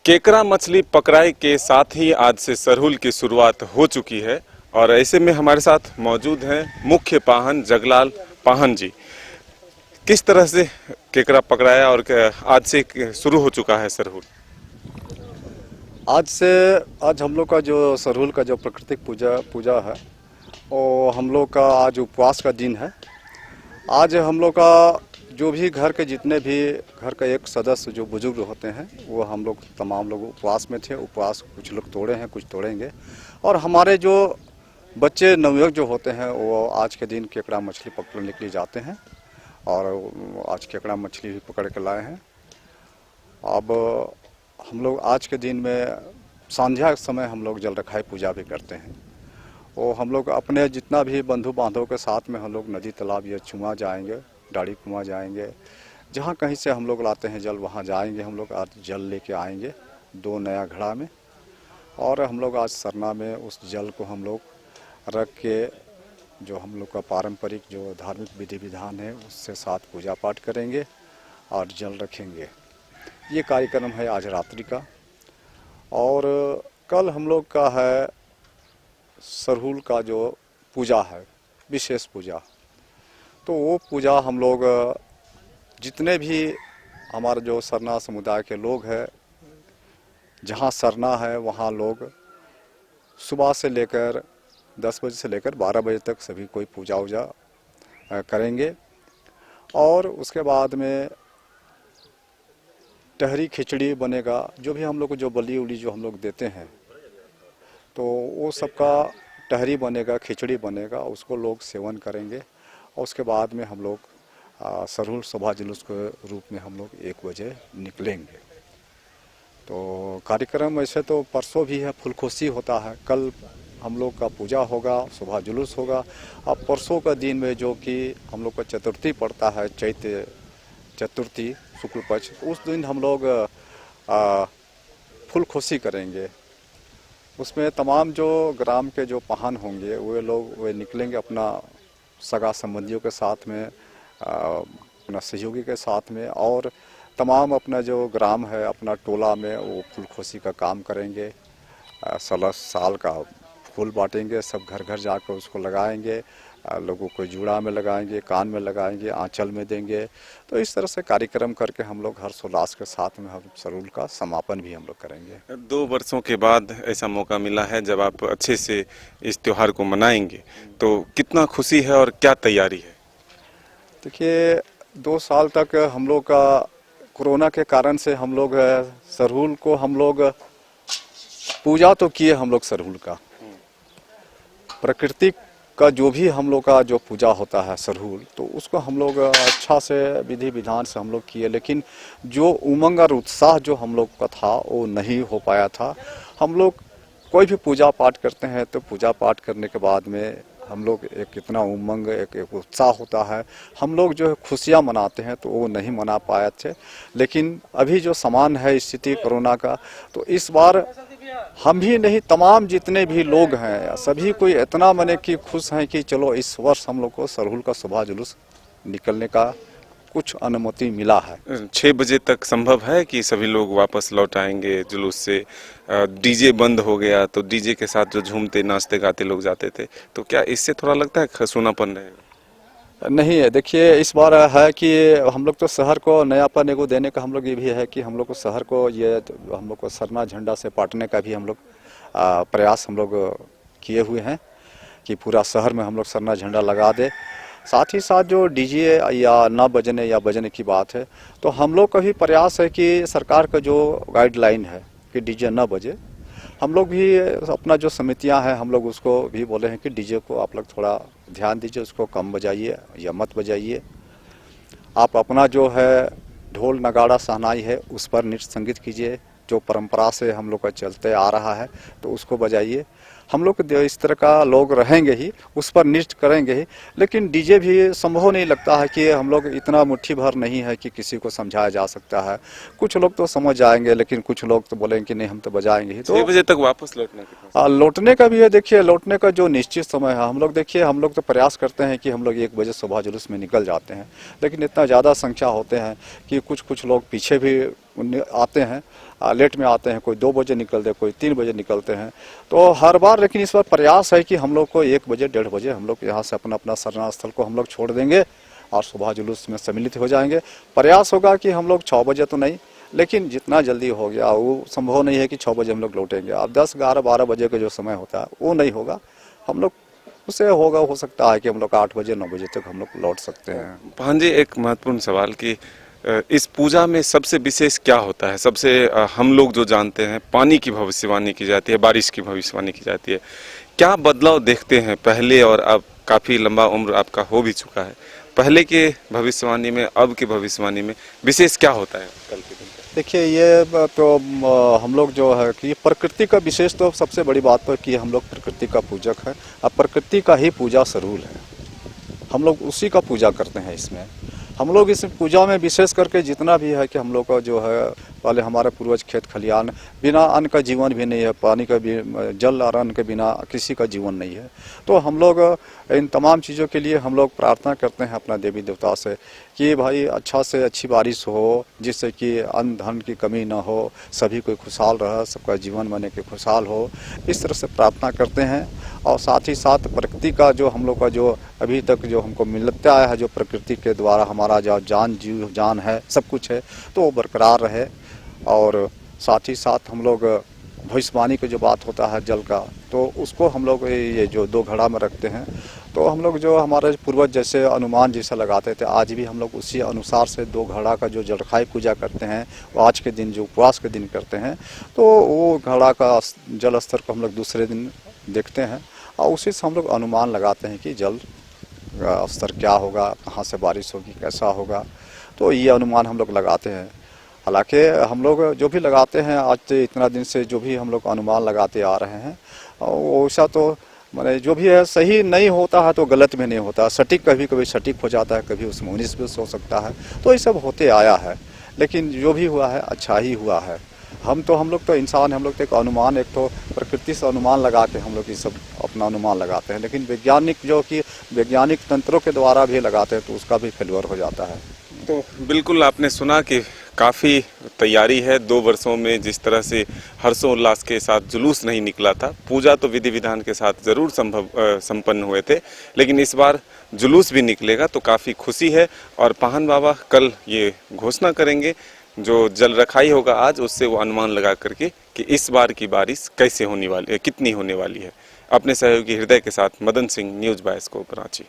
केकड़ा मछली पकड़ाई के साथ ही आज से सरहुल की शुरुआत हो चुकी है और ऐसे में हमारे साथ मौजूद हैं मुख्य पाहन जगलाल पाहन जी। किस तरह से केकड़ा पकड़ाया और आज से शुरू हो चुका है सरहुल? आज हम लोग का जो सरहुल का जो प्राकृतिक पूजा है वो हम लोग का आज उपवास का दिन है। आज हम लोग का जो भी घर के जितने भी घर का एक सदस्य जो बुजुर्ग होते हैं वो हम लोग तमाम लोग उपवास में थे। उपवास कुछ लोग तोड़े हैं, कुछ तोड़ेंगे। और हमारे जो बच्चे नवयुवक जो होते हैं वो आज के दिन केकड़ा मछली पकड़ने के लिए जाते हैं और आज केकड़ा मछली भी पकड़ के लाए हैं। अब हम लोग आज के दिन में संध्या के समय हम लोग जल रखाई पूजा भी करते हैं। वो हम लोग अपने जितना भी बंधु बांधवों के साथ में हम लोग नदी तालाब या चुआ जाएंगे, डाड़ी कुआं जाएंगे, जहाँ कहीं से हम लोग लाते हैं जल वहाँ जाएंगे। हम लोग आज जल लेके आएंगे 2 नया घड़ा में और हम लोग आज सरना में उस जल को हम लोग रख के जो हम लोग का पारंपरिक जो धार्मिक विधि विधान है उससे साथ पूजा पाठ करेंगे और जल रखेंगे। ये कार्यक्रम है आज रात्रि का। और कल हम लोग का है सरहुल का जो पूजा है, विशेष पूजा। तो वो पूजा हम लोग जितने भी हमारे जो सरना समुदाय के लोग हैं, जहाँ सरना है वहाँ लोग सुबह से लेकर 10 बजे से लेकर 12 बजे तक सभी कोई पूजा वूजा करेंगे। और उसके बाद में टहरी खिचड़ी बनेगा। जो भी हम लोग को जो बलि उली जो हम लोग देते हैं तो वो सबका टहरी बनेगा, खिचड़ी बनेगा, उसको लोग सेवन करेंगे। और उसके बाद में हम लोग सरहुल शोभा जुलूस के रूप में हम लोग 1 बजे निकलेंगे। तो कार्यक्रम ऐसे तो परसों भी है, फुलकोसी होता है। कल हम लोग का पूजा होगा, शोभा जुलूस होगा। अब परसों का दिन में जो कि हम लोग का चतुर्थी पड़ता है, चैत्र चतुर्थी शुक्ल पक्ष, उस दिन हम लोग फुलकोसी करेंगे। उसमें तमाम जो ग्राम के जो पाहन होंगे वे निकलेंगे अपना सगा संबंधियों के साथ में, अपना सहयोगी के साथ में, और तमाम अपना जो ग्राम है अपना टोला में वो फुलकोसी का काम करेंगे। साल का फूल बांटेंगे, सब घर घर जाकर उसको लगाएंगे, लोगों को जूड़ा में लगाएंगे, कान में लगाएंगे, आंचल में देंगे। तो इस तरह से कार्यक्रम करके हम लोग हर्षोल्लास के साथ में हम सरहुल का समापन भी हम लोग करेंगे। 2 वर्षों के बाद ऐसा मौका मिला है जब आप अच्छे से इस त्योहार को मनाएंगे, तो कितना खुशी है और क्या तैयारी है? देखिए 2 साल तक हम लोग का कोरोना के कारण से हम लोग सरहुल को हम लोग पूजा तो किए, हम लोग सरहुल का प्राकृतिक का जो भी हम लोग का जो पूजा होता है सरहुल, तो उसको हम लोग अच्छा से विधि विधान से हम लोग किए। लेकिन जो उमंग और उत्साह जो हम लोग का था वो नहीं हो पाया था। हम लोग कोई भी पूजा पाठ करते हैं तो पूजा पाठ करने के बाद में हम लोग एक इतना उमंग एक उत्साह होता है, हम लोग जो खुशियाँ मनाते हैं तो वो नहीं मना पाए थे। लेकिन अभी जो समान है स्थिति कोरोना का, तो इस बार हम भी नहीं तमाम जितने भी लोग हैं सभी कोई इतना मने कि खुश हैं कि चलो इस वर्ष हम लोग को सरहुल का शोभा जुलूस निकलने का कुछ अनुमति मिला है। 6 बजे तक संभव है कि सभी लोग वापस लौट आएंगे जुलूस से? डीजे बंद हो गया तो डीजे के साथ जो झूमते नाचते गाते लोग जाते थे, तो क्या इससे थोड़ा लगता है सूनापन रहेगा? नहीं है, देखिए इस बार है कि हम लोग तो शहर को नयापन एगो देने का हम लोग ये भी है कि हम लोग को शहर को ये हम लोग को सरना झंडा से पाटने का भी हम लोग प्रयास हम लोग किए हुए हैं कि पूरा शहर में हम लोग सरना झंडा लगा दे। साथ ही साथ जो डीजे या न बजने या बजने की बात है, तो हम लोग का भी प्रयास है कि सरकार का जो गाइडलाइन है कि डीजे न बजे, हम लोग भी अपना जो समितियां हैं हम लोग उसको भी बोले हैं कि डीजे को आप लोग थोड़ा ध्यान दीजिए, उसको कम बजाइए या मत बजाइए। आप अपना जो है ढोल नगाड़ा शहनाई है उस पर नृत्य संगीत कीजिए, जो परंपरा से हम लोग का चलते आ रहा है तो उसको बजाइए। हम लोग इस तरह का लोग रहेंगे ही, उस पर नृत्य करेंगे ही। लेकिन डीजे भी संभव नहीं लगता है कि हम लोग इतना मुट्ठी भर नहीं है कि किसी को समझाया जा सकता है। कुछ लोग तो समझ जाएंगे लेकिन कुछ लोग तो बोलेंगे कि नहीं हम तो बजाएंगे ही। 6 बजे तक वापस लौटने का भी है। देखिए लौटने का जो निश्चित समय है, हम लोग देखिए हम लोग तो प्रयास करते हैं कि हम लोग 1 बजे शोभा जुलूस में निकल जाते हैं, लेकिन इतना ज़्यादा संख्या होते हैं कि कुछ लोग पीछे भी आते हैं। लेट में आते हैं, कोई 2 बजे निकलते हैं, कोई 3 बजे निकलते हैं। तो हर बार लेकिन इस बार प्रयास है कि हम लोग को 1 बजे 1:30 बजे हम लोग यहाँ से अपना अपना सरना स्थल को हम लोग छोड़ देंगे और सुबह जुलूस में सम्मिलित हो जाएंगे। प्रयास होगा कि हम लोग 6 बजे तो नहीं, लेकिन जितना जल्दी हो गया वो संभव नहीं है कि 6 बजे हम लोग लौटेंगे। अब 10, 11, 12 बजे का जो समय होता है वो नहीं होगा। हम लोग उससे हो सकता है कि हम लोग 8 बजे 9 बजे तक हम लोग लौट सकते हैं। पाहन जी, एक महत्वपूर्ण सवाल कि इस पूजा में सबसे विशेष क्या होता है? सबसे हम लोग जो जानते हैं पानी की भविष्यवाणी की जाती है, बारिश की भविष्यवाणी की जाती है। क्या बदलाव देखते हैं पहले और अब? काफ़ी लंबा उम्र आपका हो भी चुका है, पहले के भविष्यवाणी में अब की भविष्यवाणी में विशेष क्या होता है कल के दिन? देखिए ये तो हम लोग जो है कि प्रकृति का विशेष तो सबसे बड़ी बात है कि हम लोग प्रकृति का पूजक है। अब प्रकृति का ही पूजा सरहुल है, हम लोग उसी का पूजा करते हैं। इसमें हम लोग इस पूजा में विशेष करके जितना भी है कि हम लोग का जो है, पहले हमारे पूर्वज खेत खलियान, बिना अन्न का जीवन भी नहीं है, पानी का भी, जल और अन्न के बिना किसी का जीवन नहीं है। तो हम लोग इन तमाम चीज़ों के लिए हम लोग प्रार्थना करते हैं अपना देवी देवता से कि भाई अच्छा से अच्छी बारिश हो, जिससे कि अन्न धन की कमी ना हो, सभी कोई खुशहाल रहे, सबका जीवन बने के खुशहाल हो, इस तरह से प्रार्थना करते हैं। और साथ ही साथ प्रकृति का जो हम लोग का जो अभी तक जो हमको मिलता आया है, जो प्रकृति के द्वारा हमारा जो जीव जान है, सब कुछ है, तो वो बरकरार रहे। और साथ ही साथ हम लोग भविष्यवाणी की जो बात होता है जल का, तो उसको हम लोग ये जो 2 घड़ा में रखते हैं। तो हम लोग जो हमारे पूर्वज जैसे अनुमान जैसा लगाते थे, आज भी हम लोग उसी अनुसार से 2 घड़ा का जो जलखाई पूजा करते हैं, वो आज के दिन जो उपवास के दिन करते हैं, तो वो घड़ा का जल स्तर को हम लोग दूसरे दिन देखते हैं और उसी से हम लोग अनुमान लगाते हैं कि जल स्तर क्या होगा, कहाँ से बारिश होगी, कैसा होगा। तो ये अनुमान हम लोग लगाते हैं। हालांकि हम लोग जो भी लगाते हैं आज से इतना दिन से जो भी हम लोग अनुमान लगाते आ रहे हैं, वैसा तो माने जो भी है सही नहीं होता है, तो गलत भी नहीं होता। सटीक कभी कभी सटीक हो जाता है, कभी उसमें 19-20 हो सकता है। तो ये सब होते आया है, लेकिन जो भी हुआ है अच्छा ही हुआ है। हम लोग तो इंसान, हम लोग तो एक अनुमान, एक तो प्रकृति से अनुमान लगा के हम लोग ये सब अपना अनुमान लगाते हैं। लेकिन वैज्ञानिक जो कि वैज्ञानिक तंत्रों के द्वारा भी लगाते हैं, तो उसका भी फेल्योर हो जाता है। तो बिल्कुल आपने सुना कि काफ़ी तैयारी है। 2 वर्षों में जिस तरह से हर्षोल्लास के साथ जुलूस नहीं निकला था, पूजा तो विधि विधान के साथ ज़रूर संपन्न हुए थे, लेकिन इस बार जुलूस भी निकलेगा तो काफ़ी खुशी है। और पाहन बाबा कल ये घोषणा करेंगे, जो जल रखाई होगा आज, उससे वो अनुमान लगा करके कि इस बार की बारिश कैसे होने वाली है, कितनी होने वाली है। अपने सहयोगी हृदय के साथ मदन सिंह, न्यूज़ 22 को, कराची।